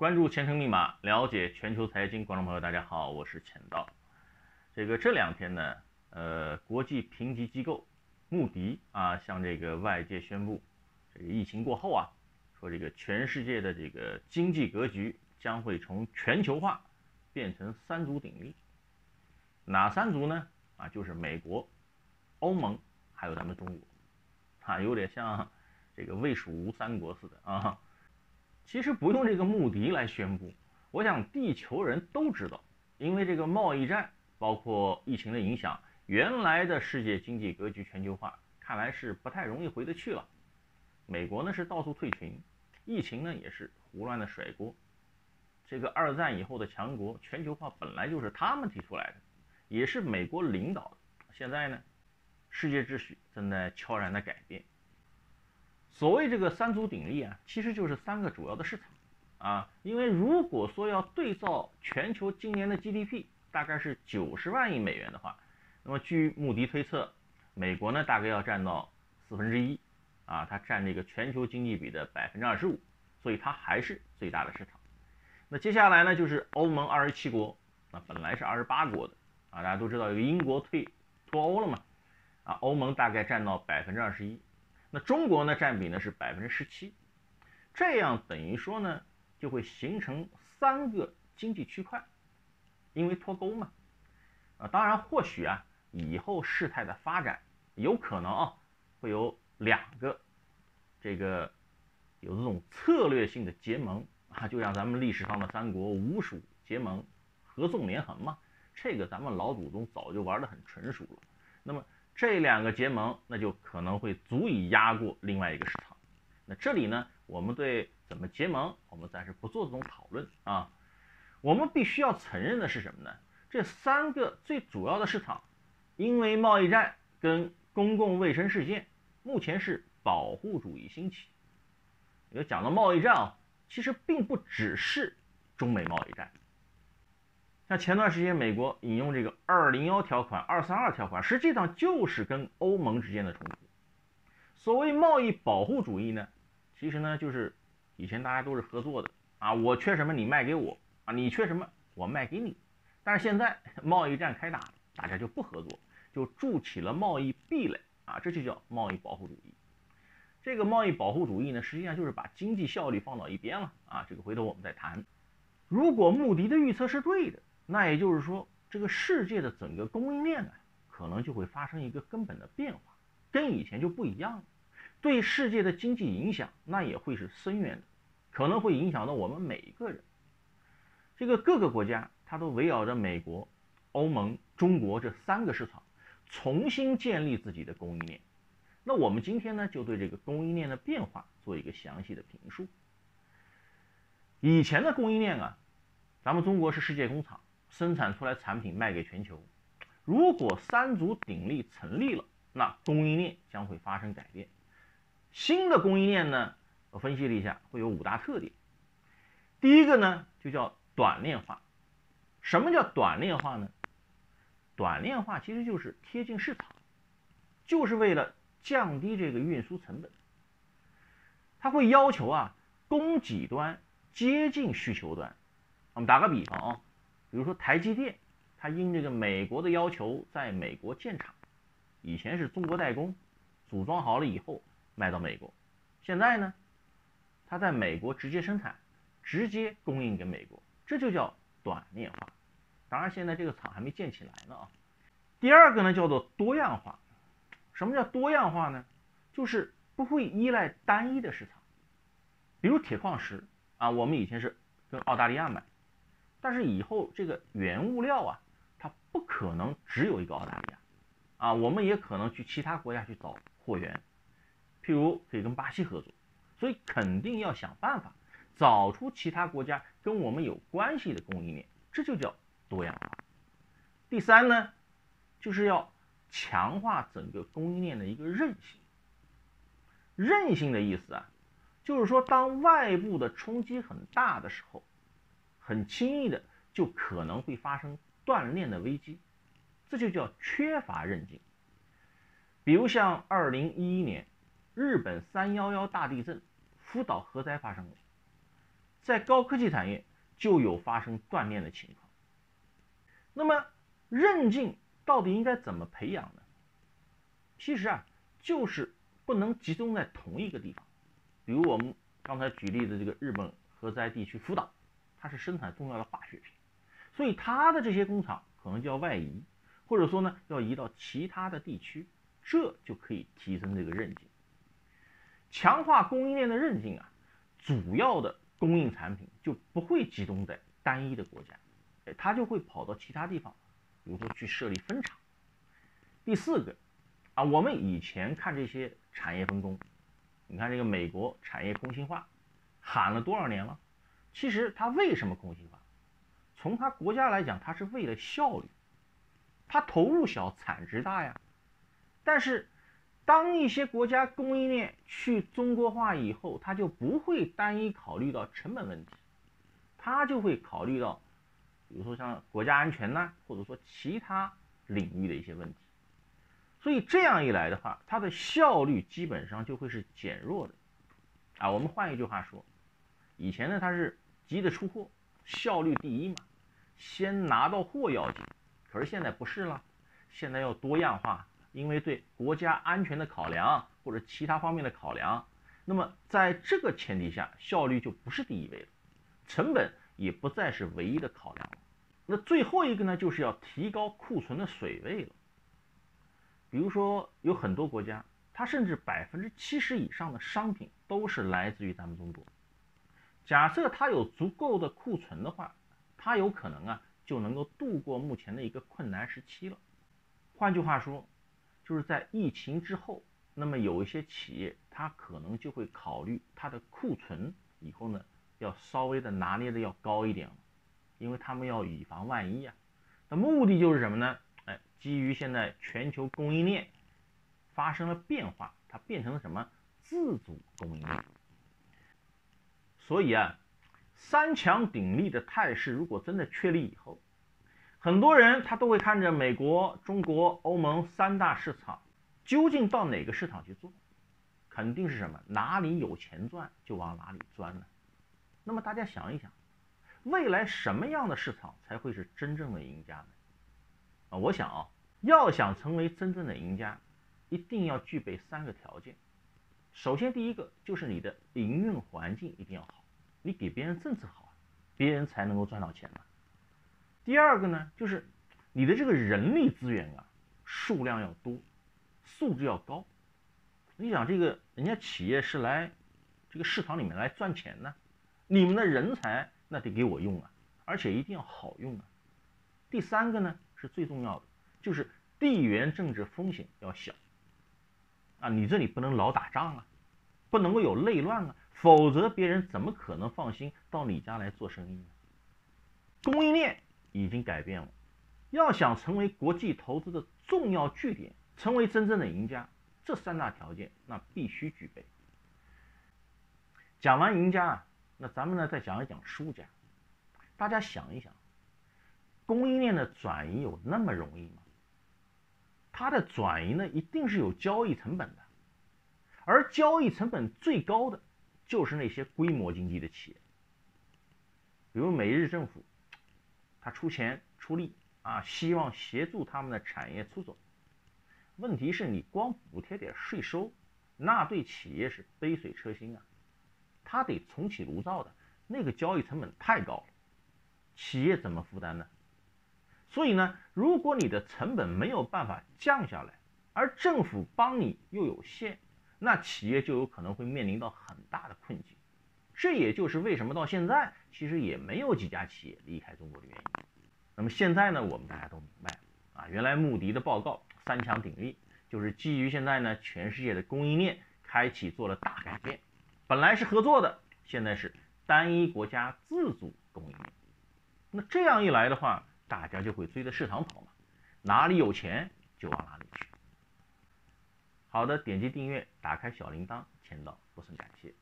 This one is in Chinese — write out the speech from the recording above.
关注前程密码，了解全球财经。观众朋友，大家好，我是钱道。这两天呢，国际评级机构穆迪向外界宣布，疫情过后说全世界的经济格局将会从全球化变成三足鼎立。哪三足呢？就是美国、欧盟还有咱们中国，有点像魏蜀吴三国似的。其实不用穆迪来宣布，我想地球人都知道，因为贸易战包括疫情的影响，原来的世界经济格局全球化看来是不太容易回得去了。美国呢是到处退群，疫情呢也是胡乱的甩锅。二战以后的强国，全球化本来就是他们提出来的，也是美国领导的。现在呢，世界秩序正在悄然的改变。所谓三足鼎立其实就是三个主要的市场因为如果说要对照全球今年的 GDP 大概是90万亿美元的话，那么据穆迪推测，美国呢大概要占到1/4它占全球经济比的25%，所以它还是最大的市场。那接下来呢就是欧盟27国，本来是28国的大家都知道有个英国脱欧了嘛欧盟大概占到21%。那中国呢占比呢是17%，这样等于说呢就会形成3个经济区块，因为脱钩嘛。当然或许以后事态的发展有可能会有2个有这种策略性的结盟就像咱们历史上的三国吴蜀结盟、合纵连横嘛，咱们老祖宗早就玩得很纯熟了。那么这2个结盟，那就可能会足以压过另外一个市场。那这里呢，我们对怎么结盟，我们暂时不做这种讨论我们必须要承认的是什么呢？这3个最主要的市场，因为贸易战跟公共卫生事件，目前是保护主义兴起。讲到贸易战其实并不只是中美贸易战。像前段时间美国引用201条款、232条款，实际上就是跟欧盟之间的冲突。所谓贸易保护主义呢，其实呢就是以前大家都是合作的我缺什么你卖给我你缺什么我卖给你。但是现在贸易战开打了，大家就不合作，就筑起了贸易壁垒这就叫贸易保护主义。贸易保护主义呢，实际上就是把经济效率放到一边了回头我们再谈。如果穆迪的预测是对的，那也就是说世界的整个供应链可能就会发生一个根本的变化，跟以前就不一样了。对世界的经济影响那也会是深远的，可能会影响到我们每一个人。各个国家它都围绕着美国、欧盟、中国这3个市场重新建立自己的供应链。那我们今天呢就对供应链的变化做一个详细的评述。以前的供应链咱们中国是世界工厂，生产出来产品卖给全球。如果三足鼎立成立了，那供应链将会发生改变。新的供应链呢，我分析了一下，会有5大特点。第一个呢就叫短链化。什么叫短链化呢？短链化其实就是贴近市场，就是为了降低运输成本。它会要求供给端接近需求端。我们打个比方比如说台积电，它因美国的要求在美国建厂，以前是中国代工，组装好了以后卖到美国，现在呢它在美国直接生产，直接供应给美国，这就叫短链化。当然现在厂还没建起来呢第二个呢叫做多样化。什么叫多样化呢？就是不会依赖单一的市场。比如铁矿石我们以前是跟澳大利亚买，但是以后原物料它不可能只有一个澳大利亚我们也可能去其他国家去找货源，譬如可以跟巴西合作，所以肯定要想办法找出其他国家跟我们有关系的供应链，这就叫多样化。第三呢，就是要强化整个供应链的一个韧性。韧性的意思就是说当外部的冲击很大的时候，很轻易的就可能会发生断链的危机，这就叫缺乏韧劲。比如像2011年日本311大地震，福岛核灾发生了，在高科技产业就有发生断链的情况。那么韧劲到底应该怎么培养呢？其实就是不能集中在同一个地方。比如我们刚才举例的这个日本核灾地区福岛，它是生产重要的化学品，所以它的这些工厂可能就要外移，或者说呢要移到其他的地区，这就可以提升这个韧劲。强化供应链的韧劲主要的供应产品就不会集中在单一的国家，它就会跑到其他地方，比如说去设立分厂。第四个我们以前看这些产业分工，你看这个美国产业空心化喊了多少年了，其实它为什么空心化？从它国家来讲，它是为了效率，它投入小产值大呀。但是当一些国家供应链去中国化以后，它就不会单一考虑到成本问题，它就会考虑到比如说像国家安全或者说其他领域的一些问题。所以这样一来的话，它的效率基本上就会是减弱的我们换一句话说，以前呢它是急着出货，效率第一嘛，先拿到货要紧。可是现在不是了，现在要多样化，因为对国家安全的考量或者其他方面的考量，那么在这个前提下，效率就不是第一位了，成本也不再是唯一的考量了。那最后一个呢，就是要提高库存的水位了。比如说有很多国家，它甚至70%以上的商品都是来自于咱们中国。假设它有足够的库存的话，它有可能就能够度过目前的一个困难时期了。换句话说，就是在疫情之后，那么有一些企业它可能就会考虑它的库存以后呢要稍微的拿捏的要高一点了，因为他们要以防万一那目的就是什么呢？基于现在全球供应链发生了变化，它变成了什么？自主供应链。所以三强鼎立的态势如果真的确立以后，很多人他都会看着美国、中国、欧盟3大市场，究竟到哪个市场去做？肯定是什么？哪里有钱赚就往哪里钻呢？那么大家想一想，未来什么样的市场才会是真正的赢家呢？我想要想成为真正的赢家，一定要具备3个条件。首先第一个就是你的营运环境一定要好，你比别人政策好，别人才能够赚到钱嘛。第二个呢，就是你的这个人力资源数量要多，素质要高。你想这个人家企业是来这个市场里面来赚钱呢，你们的人才那得给我用而且一定要好用第三个呢是最重要的，就是地缘政治风险要小你这里不能老打仗不能够有内乱否则别人怎么可能放心到你家来做生意呢？供应链已经改变了，要想成为国际投资的重要据点，成为真正的赢家，这3大条件那必须具备。讲完赢家那咱们呢再讲一讲输家。大家想一想，供应链的转移有那么容易吗？它的转移呢一定是有交易成本的，而交易成本最高的就是那些规模经济的企业。比如美日政府他出钱出力希望协助他们的产业出走。问题是你光补贴点税收，那对企业是杯水车薪他得重启炉灶的，那个交易成本太高了，企业怎么负担呢？所以呢，如果你的成本没有办法降下来，而政府帮你又有限，那企业就有可能会面临到很大的困境。这也就是为什么到现在其实也没有几家企业离开中国的原因。那么现在呢，我们大家都明白原来穆迪的报告3强鼎立，就是基于现在呢全世界的供应链开启做了大改变，本来是合作的，现在是单一国家自主供应链。那这样一来的话，大家就会追着市场跑嘛，哪里有钱就往哪里去。好的，点击订阅，打开小铃铛，签到不胜感谢。